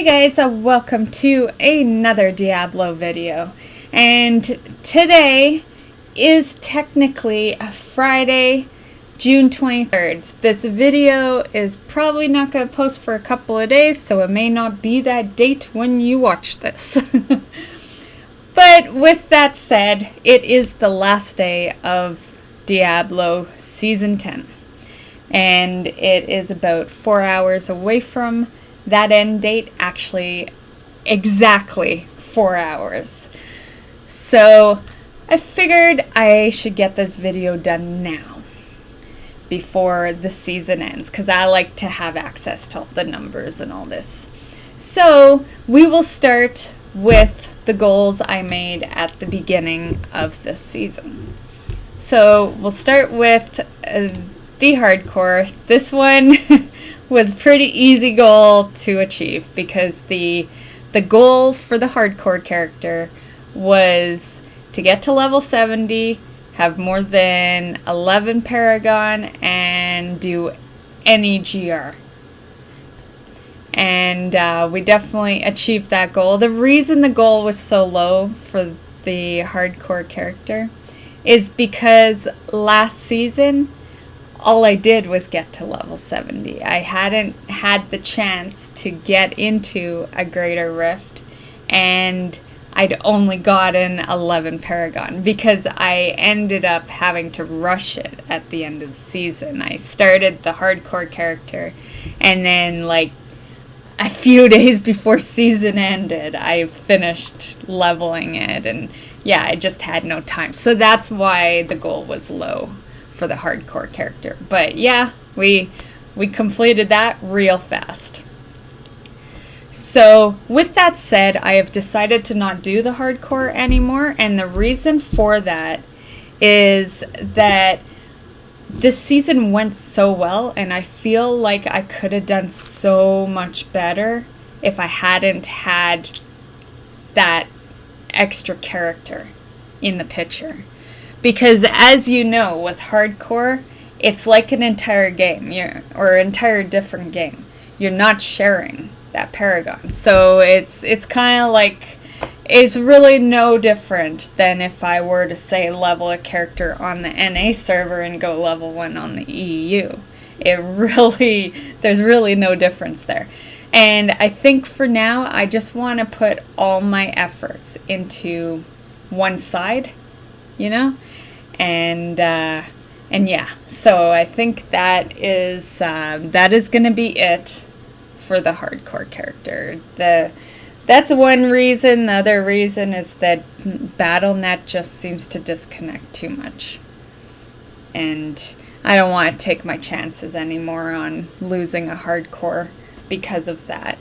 Hey guys, welcome to another Diablo video. And today is technically a Friday, June 23rd. This video is probably not going to post for a couple of days, so it may not be that date when you watch this. But with that said, it is the last day of Diablo Season 10. And it is about 4 hours away from that end date, actually exactly 4 hours. So I figured I should get this video done now before the season ends, because I like to have access to all the numbers and all this. So we will start with the goals I made at the beginning of this season. So we'll start with the hardcore. This one was pretty easy goal to achieve, because the goal for the hardcore character was to get to level 70, have more than 11 Paragon, and do any GR. And we definitely achieved that goal. The reason the goal was so low for the hardcore character is because last season all I did was get to level 70. I hadn't had the chance to get into a greater rift, and I'd only gotten 11 Paragon because I ended up having to rush it at the end of the season. I started the hardcore character, and then like a few days before season ended, I finished leveling it, and yeah, I just had no time. So that's why the goal was low for the hardcore character. But yeah, we completed that real fast. So with that said, I have decided to not do the hardcore anymore, and the reason for that is that this season went so well, and I feel like I could have done so much better if I hadn't had that extra character in the picture. Because as you know, with hardcore, it's like an entire game, or an entire different game. You're not sharing that Paragon. So it's kind of like, it's really no different than if I were to say level a character on the NA server and go level 1 on the EU. There's really no difference there. And I think for now, I just want to put all my efforts into one side, you know? And yeah, so I think that is going to be it for the hardcore character. That's one reason. The other reason is that BattleNet just seems to disconnect too much. And I don't want to take my chances anymore on losing a hardcore because of that.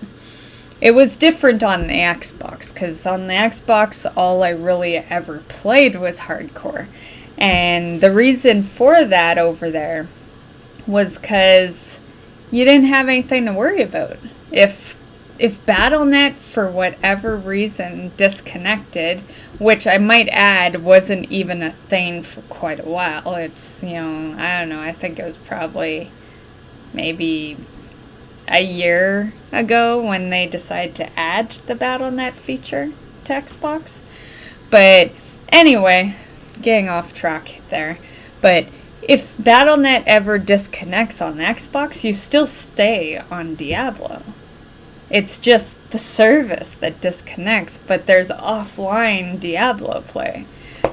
It was different on the Xbox, because on the Xbox, all I really ever played was hardcore. And the reason for that over there was because you didn't have anything to worry about. If BattleNet, for whatever reason, disconnected, which I might add wasn't even a thing for quite a while. It's, I don't know, I think it was probably maybe a year ago when they decided to add the BattleNet feature to Xbox. But anyway, getting off track there. But if BattleNet ever disconnects on the Xbox, you still stay on Diablo. It's just the service that disconnects, but there's offline Diablo play.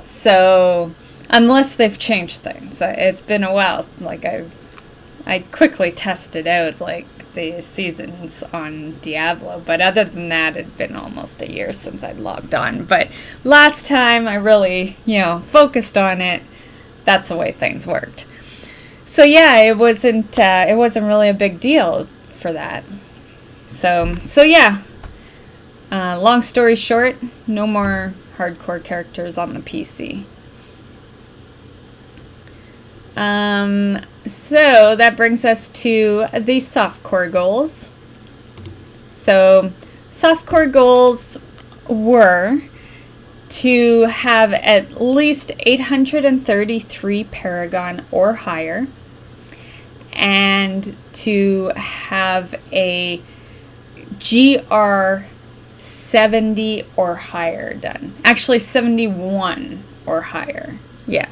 So unless they've changed things, it's been a while. Like I quickly tested out like the seasons on Diablo, but other than that, it'd been almost a year since I'd logged on. But last time I really, focused on it, that's the way things worked. So yeah, it wasn't really a big deal for that. So yeah, long story short, no more hardcore characters on the PC. So that brings us to the softcore goals. So softcore goals were to have at least 833 Paragon or higher, and to have a GR 70 or higher done. Actually 71 or higher. Yeah.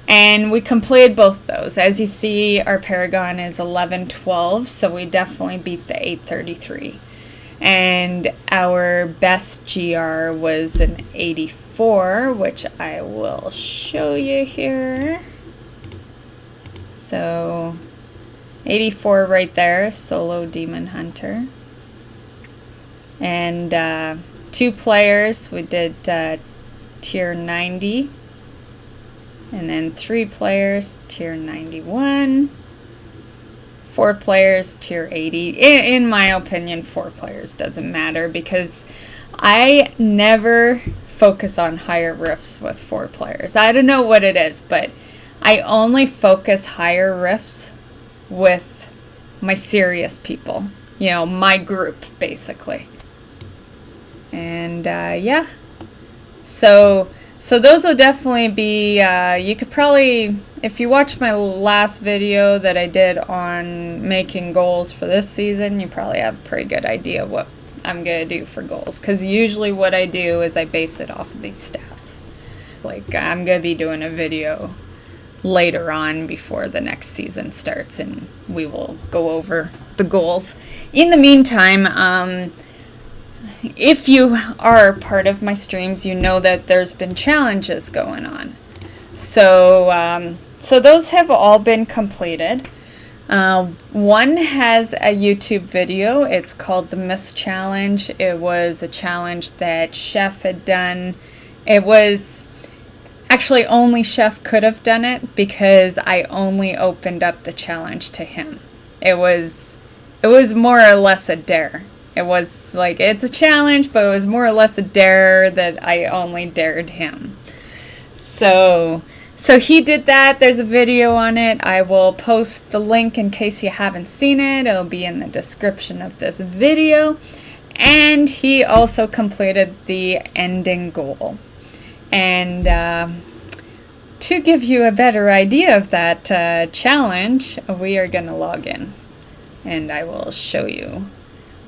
And we completed both those. As you see, our Paragon is 1112, so we definitely beat the 833. And our best GR was an 84, which I will show you here. So 84 right there, Solo Demon Hunter. And 2 players, we did tier 90. And then 3 players, tier 91. 4 players, tier 80. In my opinion, 4 players doesn't matter because I never focus on higher rifts with 4 players. I don't know what it is, but I only focus higher rifts with my serious people. You know, my group, basically. And yeah, so those will definitely be, you could probably, if you watch my last video that I did on making goals for this season, you probably have a pretty good idea what I'm going to do for goals. Because usually what I do is I base it off of these stats. Like, I'm going to be doing a video later on before the next season starts, and we will go over the goals. In the meantime, if you are part of my streams, you know that there's been challenges going on. So, so those have all been completed. One has a YouTube video. It's called the Myst Challenge. It was a challenge that Chef had done. It was actually only Chef could have done it because I only opened up the challenge to him. It was more or less a dare. It was like, it's a challenge, but it was more or less a dare that I only dared him. So he did that. There's a video on it. I will post the link in case you haven't seen it. It'll be in the description of this video. And he also completed the ending goal. And to give you a better idea of that challenge, we are going to log in. And I will show you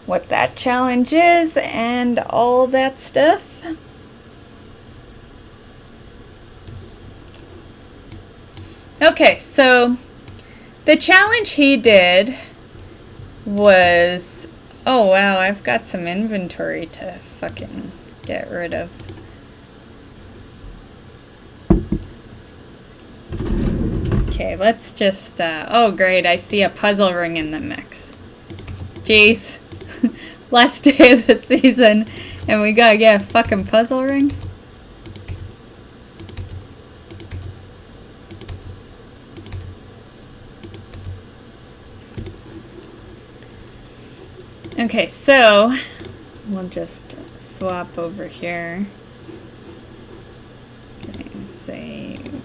what that challenge is and all that stuff. Okay, so the challenge he did was, oh wow, I've got some inventory to fucking get rid of. Okay, let's just, oh great, I see a puzzle ring in the mix. Jeez. Last day of the season, and we gotta get a fucking puzzle ring? Okay, so we'll just swap over here. Okay, save.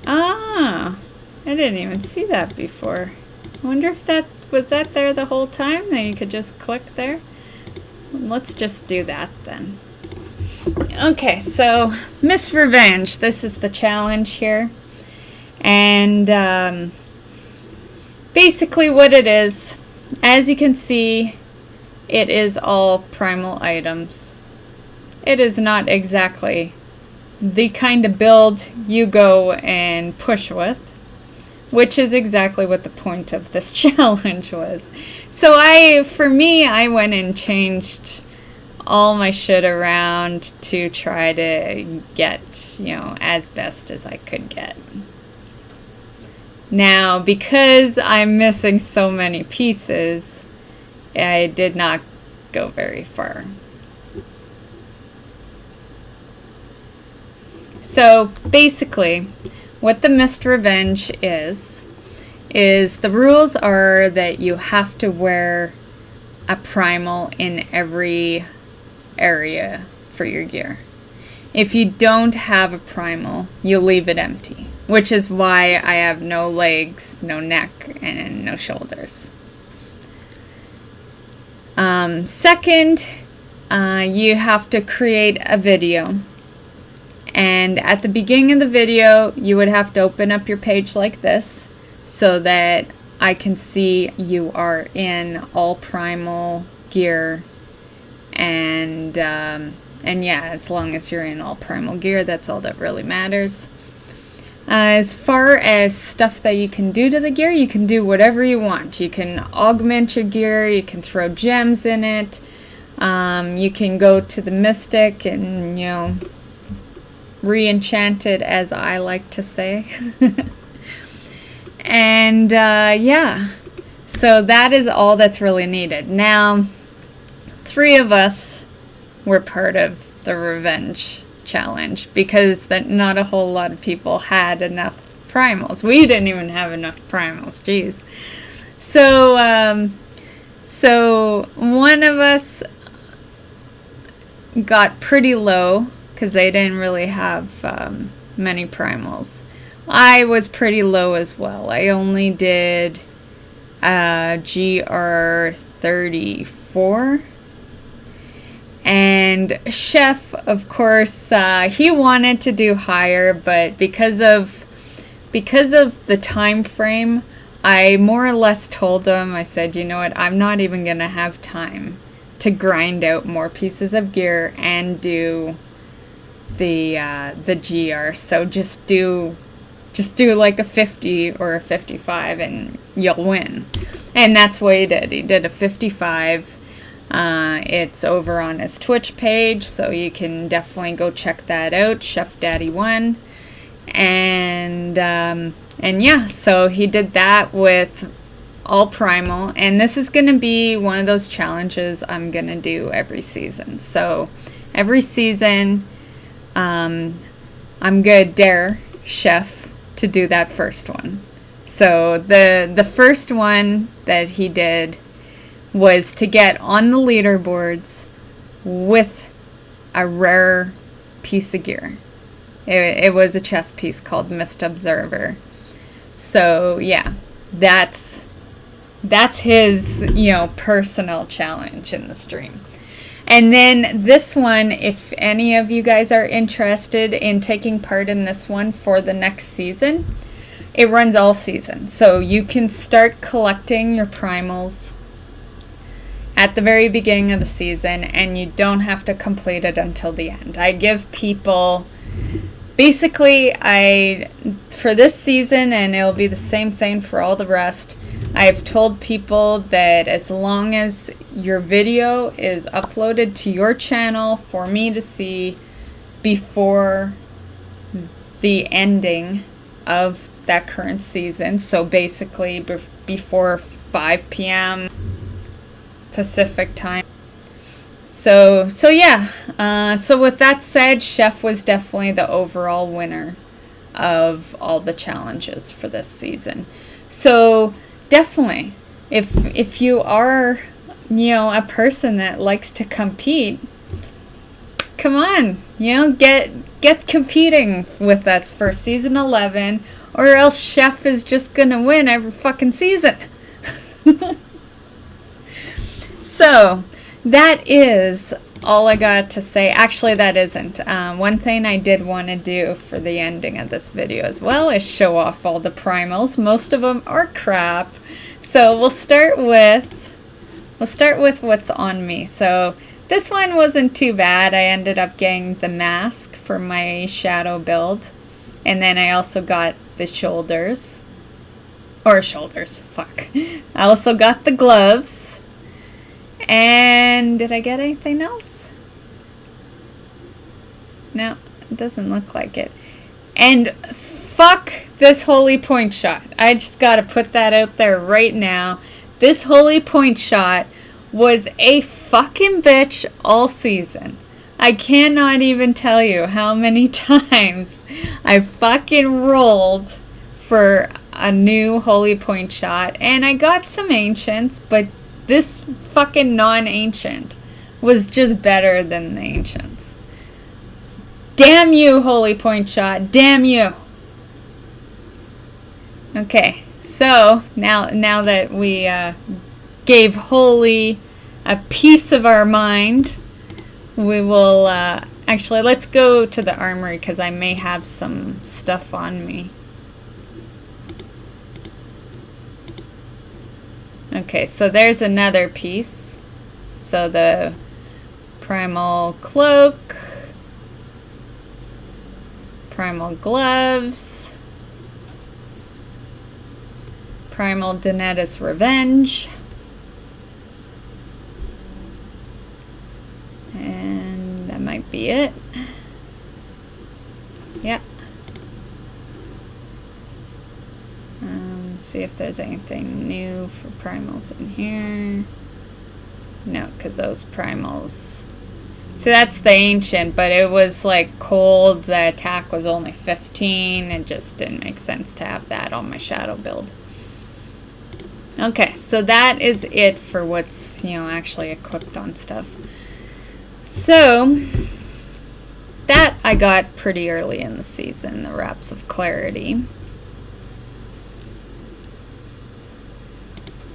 Ah, I didn't even see that before. I wonder if that was that there the whole time, that you could just click there. Let's just do that then. Okay, so Myst Revenge, this is the challenge here. And basically what it is, as you can see, it is all primal items. It is not exactly the kind of build you go and push with, which is exactly what the point of this challenge was. So for me, I went and changed all my shit around to try to get, you know, as best as I could get. Now, because I'm missing so many pieces, I did not go very far. So basically, what the Myst Revenge is the rules are that you have to wear a primal in every area for your gear. If you don't have a primal, you leave it empty, which is why I have no legs, no neck, and no shoulders. Second, you have to create a video. And at the beginning of the video, you would have to open up your page like this so that I can see you are in all primal gear. And yeah, as long as you're in all primal gear, that's all that really matters. As far as stuff that you can do to the gear, you can do whatever you want. You can augment your gear, you can throw gems in it, you can go to the mystic and, you know, re-enchant it, as I like to say. And yeah, so that is all that's really needed. Now, 3 of us were part of the revenge challenge because not a whole lot of people had enough primals. We didn't even have enough primals, jeez. So so one of us got pretty low because they didn't really have many primals. I was pretty low as well. I only did GR 34. And Chef, of course, he wanted to do higher, but because of the time frame, I more or less told him, I said, you know what, I'm not even gonna have time to grind out more pieces of gear and do the GR. So just do like a 50 or a 55 and you'll win. And that's what he did. He did a 55. It's over on his Twitch page, so you can definitely go check that out, Chef Daddy 1. And yeah, so he did that with all primal, and this is going to be one of those challenges I'm going to do every season. So every season, I'm going to dare Chef to do that first one. So the first one that he did was to get on the leaderboards with a rare piece of gear. It was a chess piece called Myst Observer. So yeah, that's his, you know, personal challenge in the stream. And then this one, if any of you guys are interested in taking part in this one for the next season, it runs all season. So you can start collecting your primals at the very beginning of the season, and you don't have to complete it until the end. I give people, basically, for this season, and it'll be the same thing for all the rest, I've told people that as long as your video is uploaded to your channel for me to see before the ending of that current season, so basically before 5 p.m. Pacific time. So yeah, so with that said, Chef was definitely the overall winner of all the challenges for this season. So definitely, if you are, you know, a person that likes to compete, come on, you know, get competing with us for season 11, or else Chef is just gonna win every fucking season. So that is all I got to say. Actually, that isn't. One thing I did want to do for the ending of this video as well is show off all the primals. Most of them are crap. So we'll start with what's on me. So this one wasn't too bad. I ended up getting the mask for my shadow build. And then I also got the shoulders. Fuck. I also got the gloves. And did I get anything else? No, it doesn't look like it. And fuck this holy point shot. I just gotta put that out there right now. This holy point shot was a fucking bitch all season. I cannot even tell you how many times I fucking rolled for a new holy point shot. And I got some ancients, but this fucking non-ancient was just better than the ancients. Damn you, holy point shot. Damn you. Okay, so now that we gave holy a piece of our mind, we will Actually, let's go to the armory because I may have some stuff on me. Okay, so there's another piece. So the primal cloak, primal gloves, primal Danetta's revenge, and that might be it. Yep. See if there's anything new for primals in here. No, because those primals. So that's the ancient, but it was like cold. The attack was only 15. It just didn't make sense to have that on my shadow build. Okay, so that is it for what's, actually equipped on stuff. So that I got pretty early in the season, the Wraps of Clarity.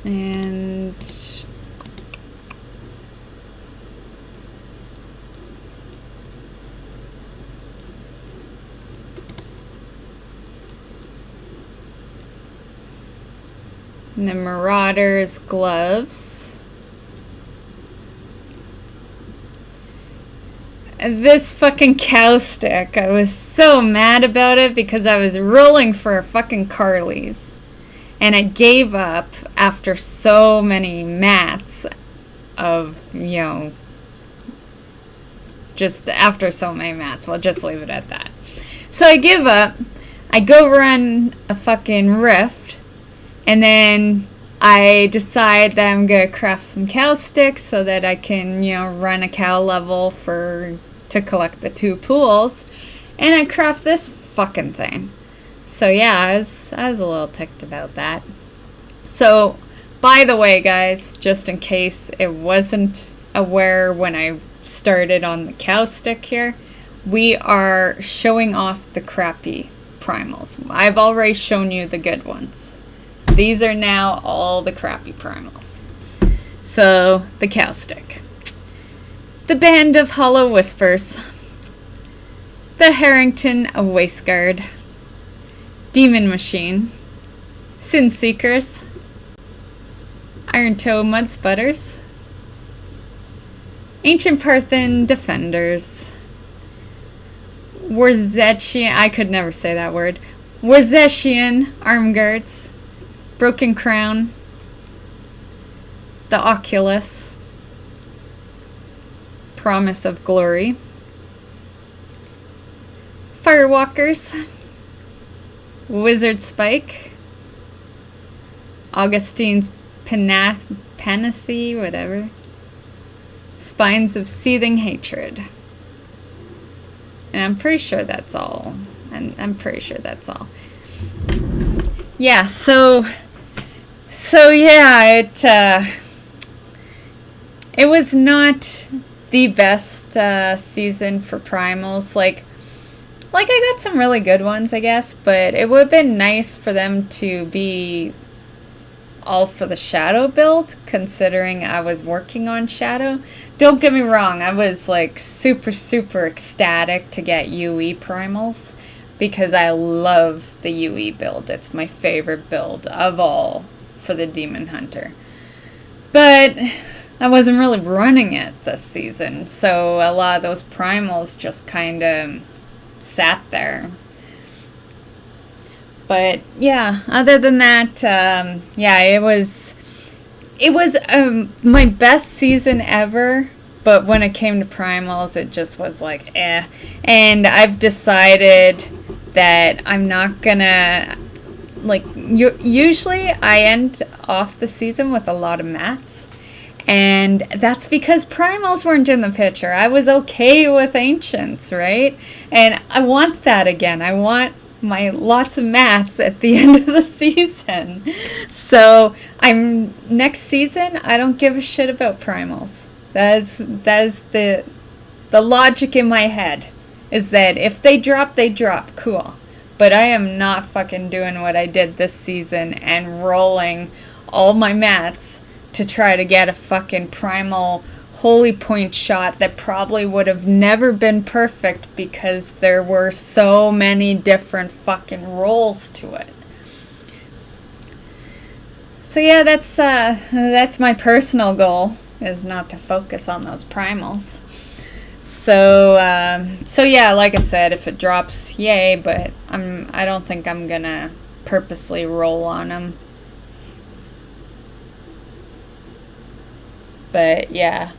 And the Marauder's gloves. This fucking cow stick, I was so mad about it because I was rolling for fucking Carly's. And I gave up after so many mats of, just after so many mats. We'll just leave it at that. So I give up. I go run a fucking rift. And then I decide that I'm going to craft some cow sticks so that I can, run a cow level to collect the 2 pools. And I craft this fucking thing. So yeah, I was a little ticked about that. So, by the way, guys, just in case it wasn't aware when I started on the cow stick here, we are showing off the crappy primals. I've already shown you the good ones. These are now all the crappy primals. So, the cow stick. The Band of Hollow Whispers. The Harrington Waistguard. Demon Machine, Sin Seekers, Iron Toe Mud Sputters, Ancient Parthen Defenders, Warzettian, I could never say that word, Warzettian Arm Guards, Broken Crown, the Oculus, Promise of Glory, Firewalkers, Wizard Spike, Augustine's Panacea, whatever, Spines of Seething Hatred. And I'm pretty sure that's all. I'm pretty sure that's all. Yeah, so yeah, it was not the best season for primals. Like I got some really good ones, I guess, but it would have been nice for them to be all for the shadow build, considering I was working on shadow. Don't get me wrong, I was like super ecstatic to get UE primals because I love the UE build. It's my favorite build of all for the Demon Hunter. But I wasn't really running it this season, so a lot of those primals just kind of sat there. But yeah, other than that, yeah, it was my best season ever. But when it came to primals, it just was like eh. And I've decided that I'm not gonna usually I end off the season with a lot of mats. And that's because primals weren't in the picture. I was okay with ancients, right? And I want that again. I want my lots of mats at the end of the season. So next season, I don't give a shit about primals. That is the logic in my head, is that if they drop, they drop. Cool. But I am not fucking doing what I did this season and rolling all my mats to try to get a fucking primal holy point shot that probably would have never been perfect because there were so many different fucking rolls to it. So yeah, that's my personal goal, is not to focus on those primals. So yeah, like I said, if it drops, yay, but I don't think I'm gonna purposely roll on them. But yeah,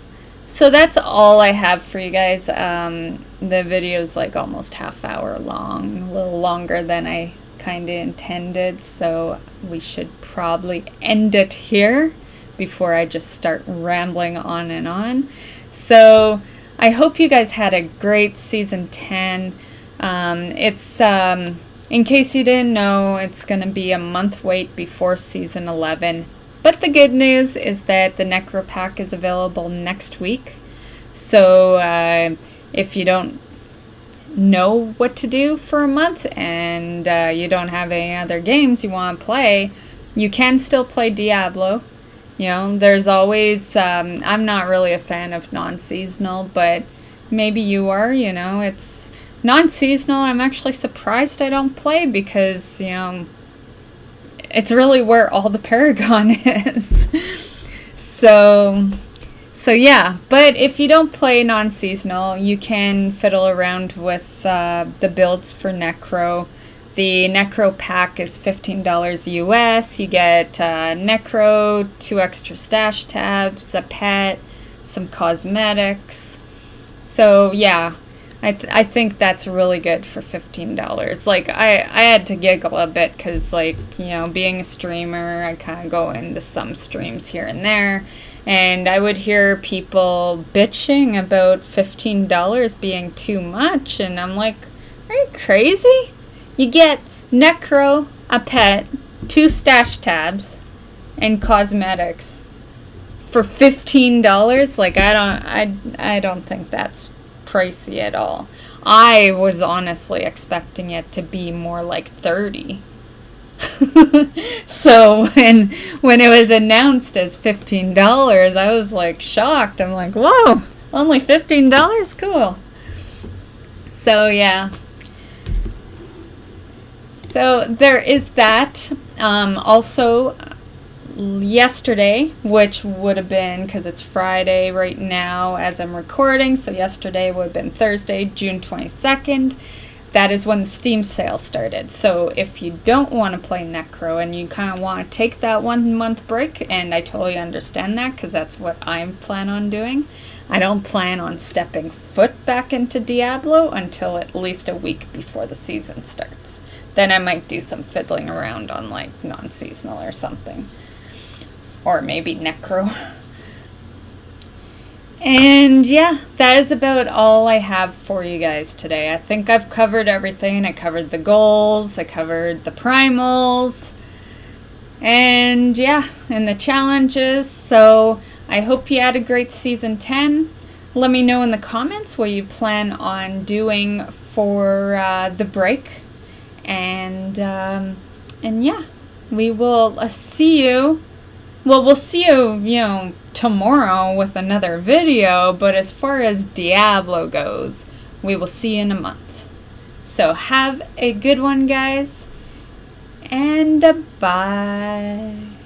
so that's all I have for you guys. The video's like almost half-hour long, a little longer than I kind of intended, so we should probably end it here before I just start rambling on and on. So I hope you guys had a great season 10. It's in case you didn't know, it's going to be a month wait before season 11. But the good news is that the Necro Pack is available next week. So if you don't know what to do for a month and you don't have any other games you want to play, you can still play Diablo. You know, there's always, I'm not really a fan of non-seasonal, but maybe you are, you know, it's non-seasonal. I'm actually surprised I don't play because, you know, it's really where all the Paragon is. So yeah, but if you don't play non-seasonal, you can fiddle around with the builds for Necro. The Necro pack is $15 US. You get Necro, 2 extra stash tabs, a pet, some cosmetics. So yeah, I think that's really good for $15. Like, I had to giggle a bit because, like, you know, being a streamer, I kind of go into some streams here and there. And I would hear people bitching about $15 being too much. And I'm like, are you crazy? You get Necro, a pet, 2 stash tabs, and cosmetics for $15. Like, I don't think that's pricey at all. I was honestly expecting it to be more like $30. So when it was announced as $15, I was like shocked. I'm like, whoa, only $15? Cool. So yeah. So there is that. Also, yesterday, which would have been, because it's Friday right now as I'm recording, so yesterday would have been Thursday, June 22nd. That is when the Steam sale started. So if you don't want to play Necro and you kind of want to take that 1 month break, and I totally understand that because that's what I plan on doing. I don't plan on stepping foot back into Diablo until at least a week before the season starts. Then I might do some fiddling around on like non-seasonal or something. Or maybe Necro. And yeah, that is about all I have for you guys today. I think I've covered everything. I covered the goals, I covered the primals, and yeah, and the challenges. So I hope you had a great season 10. Let me know in the comments what you plan on doing for the break. And yeah, we will see you. Well, we'll see you, you know, tomorrow with another video, but as far as Diablo goes, we will see you in a month. So have a good one, guys, and bye.